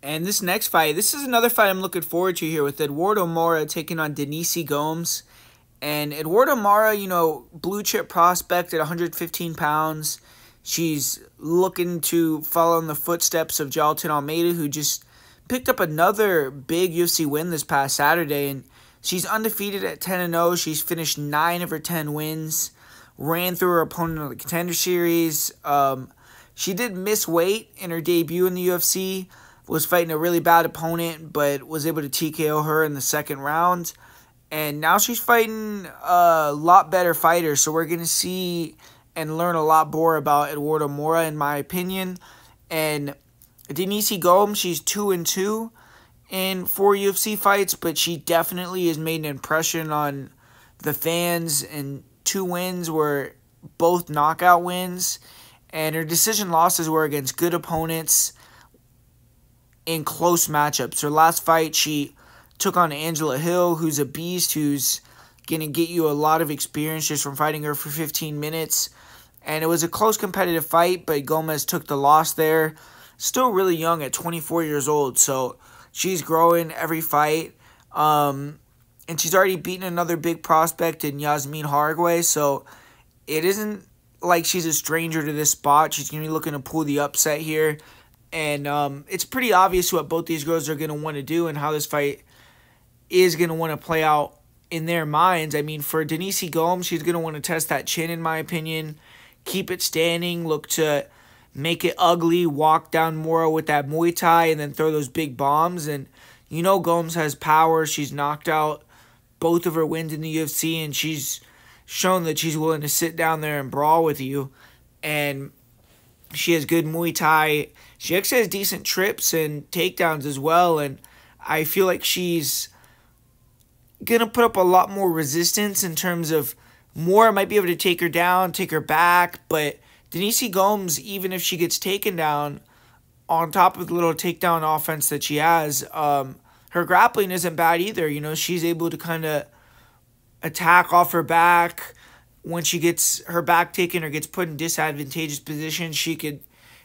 And this next fight, this is another fight I'm looking forward to here with Eduarda Moura taking on Denise Gomes. And Eduarda Moura, blue chip prospect at 115 pounds. She's looking to follow in the footsteps of Jailton Almeida, who just picked up another big UFC win this past Saturday. And she's undefeated at 10-0. She's finished 9 of her 10 wins. Ran through her opponent in the Contender Series. She did miss weight in her debut in the UFC. Was fighting a really bad opponent, but was able to TKO her in the second round. And now she's fighting a lot better fighters. So we're going to see and learn a lot more about Eduarda Moura, in my opinion. And Denise Gomes, she's 2-2 in 4 UFC fights, but she definitely has made an impression on the fans. And 2 wins were both knockout wins. And her decision losses were against good opponents in close matchups. Her last fight, she took on Angela Hill, who's a beast, who's going to get you a lot of experience just from fighting her for 15 minutes. And it was a close competitive fight, but Gomez took the loss there. Still really young at 24 years old, so she's growing every fight. And she's already beaten another big prospect in Yasmin Hargway, so it isn't like she's a stranger to this spot. She's going to be looking to pull the upset here. And it's pretty obvious what both these girls are going to want to do and how this fight is going to want to play out in their minds. I mean, for Denise Gomes, she's going to want to test that chin, in my opinion. Keep it standing. Look to make it ugly. Walk down Moura with that Muay Thai and then throw those big bombs. And Gomes has power. She's knocked out both of her wins in the UFC, and she's shown that she's willing to sit down there and brawl with you. And she has good Muay Thai. She actually has decent trips and takedowns as well. And I feel like she's going to put up a lot more resistance in terms of Moura might be able to take her down, take her back. But Denise Gomes, even if she gets taken down, on top of the little takedown offense that she has, her grappling isn't bad either. She's able to kind of attack off her back. When she gets her back taken or gets put in disadvantageous positions, she could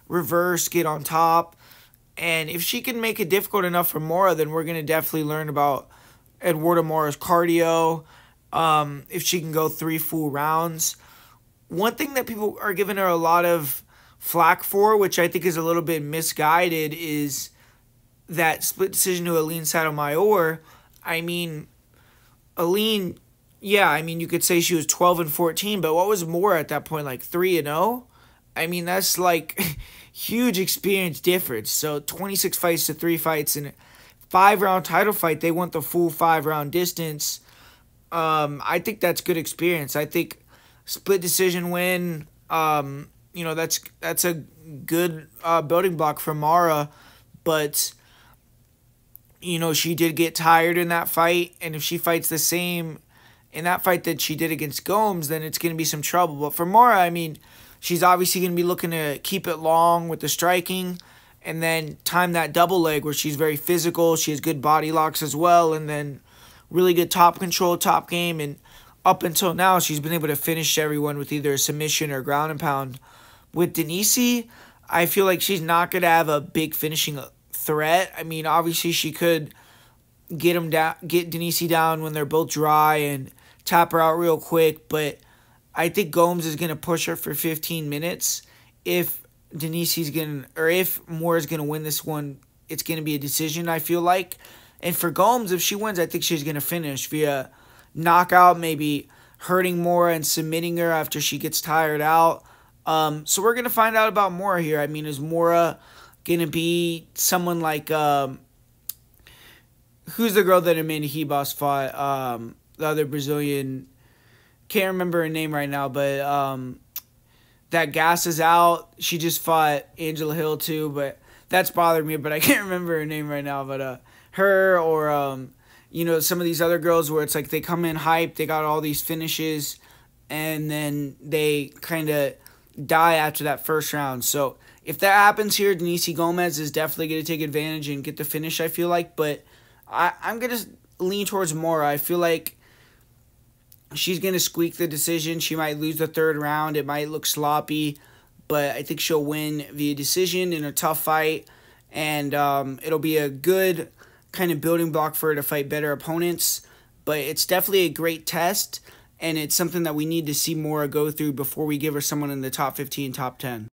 reverse, get on top. And if she can make it difficult enough for Moura, then we're going to definitely learn about Eduarda Moura's cardio, if she can go 3 full rounds. One thing that people are giving her a lot of flack for, which I think is a little bit misguided, is that split decision to Aline Sotomayor. I mean, Aline, yeah, you could say she was 12-14, but what was Moura at that point, like 3-0? I mean, that's like huge experience difference. So 26 fights to 3 fights in a 5-round title fight. They want the full 5-round distance. I think that's good experience. I think split decision win, that's a good building block for Moura. But, she did get tired in that fight. And if she fights the same in that fight that she did against Gomes, then it's going to be some trouble. But for Moura, she's obviously going to be looking to keep it long with the striking and then time that double leg where she's very physical. She has good body locks as well, and then really good top control, top game. And up until now, she's been able to finish everyone with either a submission or ground and pound. With Denise, I feel like she's not going to have a big finishing threat. Obviously she could get Denise down when they're both dry and tap her out real quick, but I think Gomes is going to push her for 15 minutes. If Moore is going to win this one, it's going to be a decision, I feel like. And for Gomes, if she wins, I think she's going to finish via knockout, maybe hurting Moore and submitting her after she gets tired out. So we're going to find out about Moura here. Is Moura going to be someone like, who's the girl that Amanda Hebos fought? The other Brazilian, can't remember her name right now, but that gas is out. She just fought Angela Hill too, but that's bothered me, but I can't remember her name right now. But her or, some of these other girls where it's like they come in hyped, they got all these finishes, and then they kind of die after that first round. So if that happens here, Denise Gomes is definitely going to take advantage and get the finish, I feel like. But I'm going to lean towards Moura. I feel like she's going to squeak the decision. She might lose the 3rd round. It might look sloppy, but I think she'll win via decision in a tough fight. and it'll be a good kind of building block for her to fight better opponents. But it's definitely a great test, and it's something that we need to see Moura go through before we give her someone in the top 15, top 10.